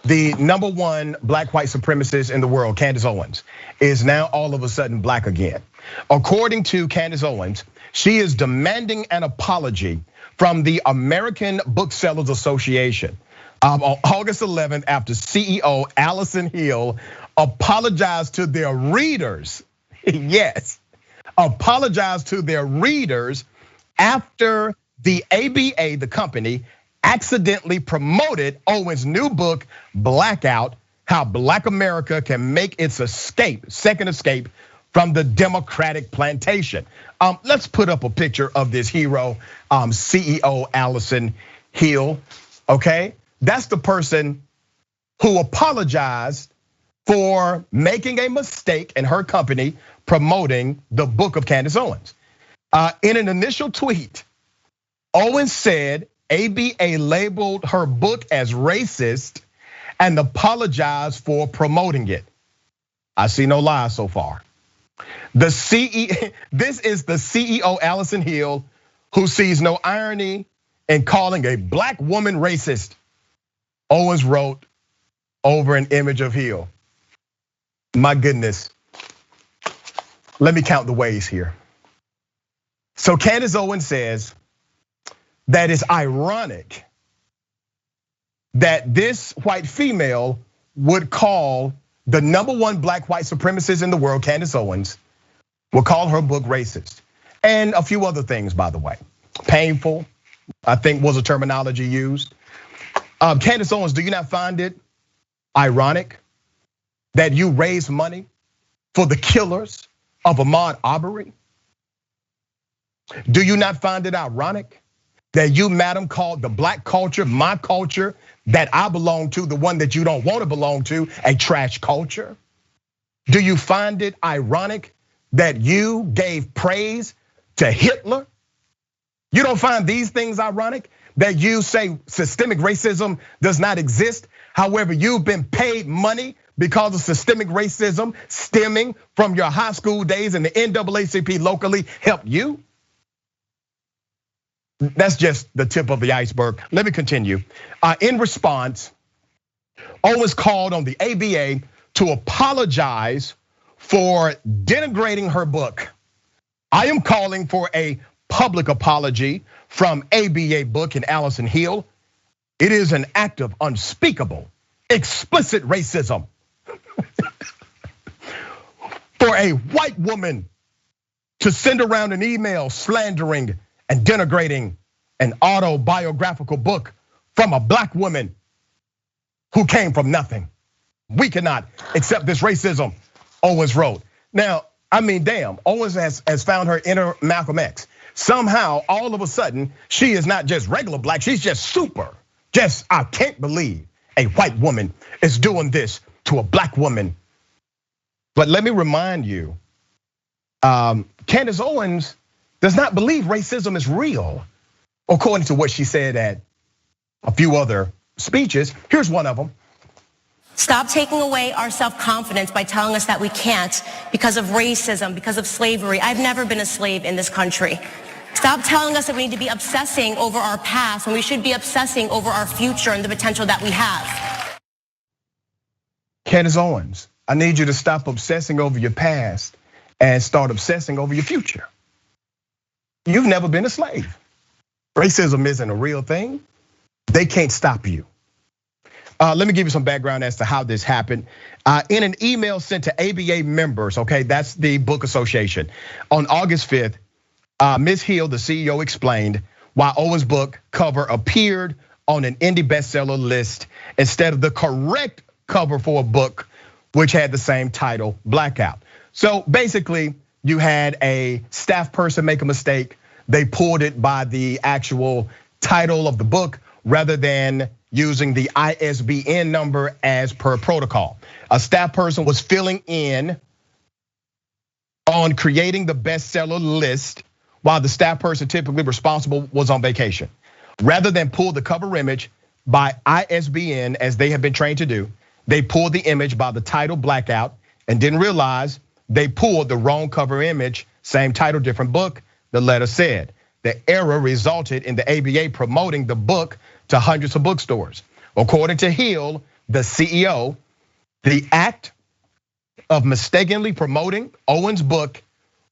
the #1 black white supremacist in the world, Candace Owens, is now all of a sudden black again. According to Candace Owens, she is demanding an apology from the American Booksellers Association. On August 11th, after CEO Allison Hill apologized to their readers, yes, apologized to their readers after the ABA, the company, accidentally promoted Owens' new book, Blackout, How Black America Can Make Its Escape, Second Escape from the Democratic Plantation. Let's put up a picture of this hero, CEO Allison Hill, okay? That's the person who apologized for making a mistake in her company promoting the book of Candace Owens. In an initial tweet, Owens said ABA labeled her book as racist and apologized for promoting it. I see no lies so far. This is the CEO Allison Hill who sees no irony in calling a black woman racist. Owens wrote over an image of Hill. My goodness. Let me count the ways here. So Candace Owens says that it's ironic that this white female would call the #1 black white supremacist in the world, Candace Owens, will call her book racist. And a few other things, by the way. Painful, I think was a terminology used. Candace Owens, do you not find it ironic that you raise money for the killers of Ahmaud Arbery? Do you not find it ironic that you, madam, called the black culture, my culture, that I belong to, the one that you don't want to belong to, a trash culture? Do you find it ironic that you gave praise to Hitler? You don't find these things ironic? That you say systemic racism does not exist. However, you've been paid money because of systemic racism stemming from your high school days and the NAACP locally helped you? That's just the tip of the iceberg. Let me continue. In response, Owens called on the ABA to apologize for denigrating her book. I am calling for a public apology from ABA Book and Allison Hill. It is an act of unspeakable, explicit racism for a white woman to send around an email slandering and denigrating an autobiographical book from a black woman who came from nothing. We cannot accept this racism, Owens wrote. Now, I mean, damn, Owens has found her inner Malcolm X. Somehow, all of a sudden, she is not just regular black, she's just super. Just, I can't believe a white woman is doing this to a black woman. But let me remind you, Candace Owens does not believe racism is real, according to what she said at a few other speeches. Here's one of them. Stop taking away our self-confidence by telling us that we can't because of racism, because of slavery. I've never been a slave in this country. Stop telling us that we need to be obsessing over our past when we should be obsessing over our future and the potential that we have. Candace Owens, I need you to stop obsessing over your past and start obsessing over your future. You've never been a slave. Racism isn't a real thing. They can't stop you. Let me give you some background as to how this happened. In an email sent to ABA members, okay, that's the book association. On August 5th, Ms. Hill, the CEO, explained why Owens' book cover appeared on an indie bestseller list instead of the correct cover for a book which had the same title, Blackout. So basically, you had a staff person make a mistake. They pulled it by the actual title of the book rather than using the ISBN number as per protocol. A staff person was filling in on creating the bestseller list while the staff person typically responsible was on vacation. Rather than pull the cover image by ISBN as they have been trained to do, they pulled the image by the title Blackout and didn't realize they pulled the wrong cover image, same title, different book, the letter said. The error resulted in the ABA promoting the book to hundreds of bookstores. According to Hill, the CEO, the act of mistakenly promoting Owens' book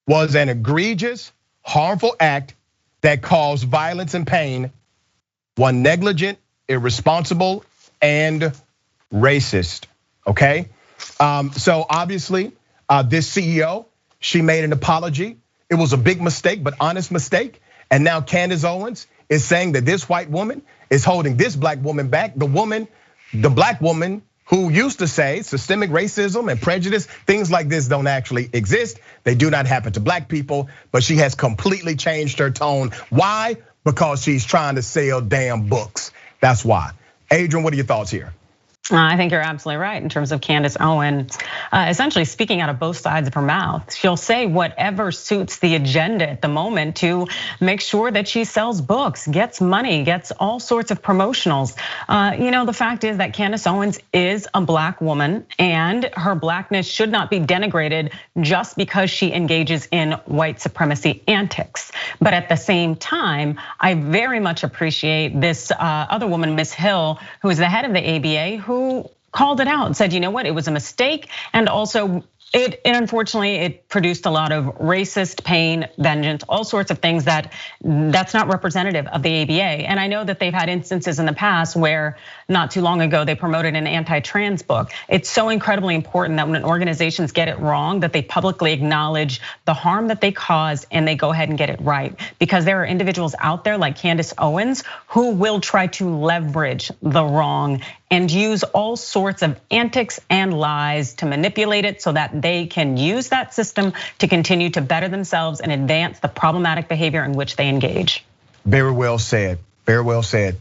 was an egregious, harmful act that caused violence and pain, one negligent, irresponsible, and racist, okay? So obviously, this CEO, she made an apology. It was a big mistake, but honest mistake. And now Candace Owens is saying that this white woman is holding this black woman back. The black woman who used to say systemic racism and prejudice, things like this don't actually exist. They do not happen to black people, but she has completely changed her tone. Why? Because she's trying to sell damn books. That's why. Adrienne, what are your thoughts here? I think you're absolutely right in terms of Candace Owens, essentially speaking out of both sides of her mouth. She'll say whatever suits the agenda at the moment to make sure that she sells books, gets money, gets all sorts of promotionals. The fact is that Candace Owens is a black woman and her blackness should not be denigrated just because she engages in white supremacy antics. But at the same time, I very much appreciate this other woman, Ms. Hill, who is the head of the ABA, who called it out and said, you know what, it was a mistake. And also unfortunately, it produced a lot of racist pain, vengeance, all sorts of things that's not representative of the ABA. And I know that they've had instances in the past where not too long ago, they promoted an anti-trans book. It's so incredibly important that when organizations get it wrong, that they publicly acknowledge the harm that they caused and they go ahead and get it right. Because there are individuals out there like Candace Owens who will try to leverage the wrong and use all sorts of antics and lies to manipulate it so that they can use that system to continue to better themselves and advance the problematic behavior in which they engage. Very well said, very well said.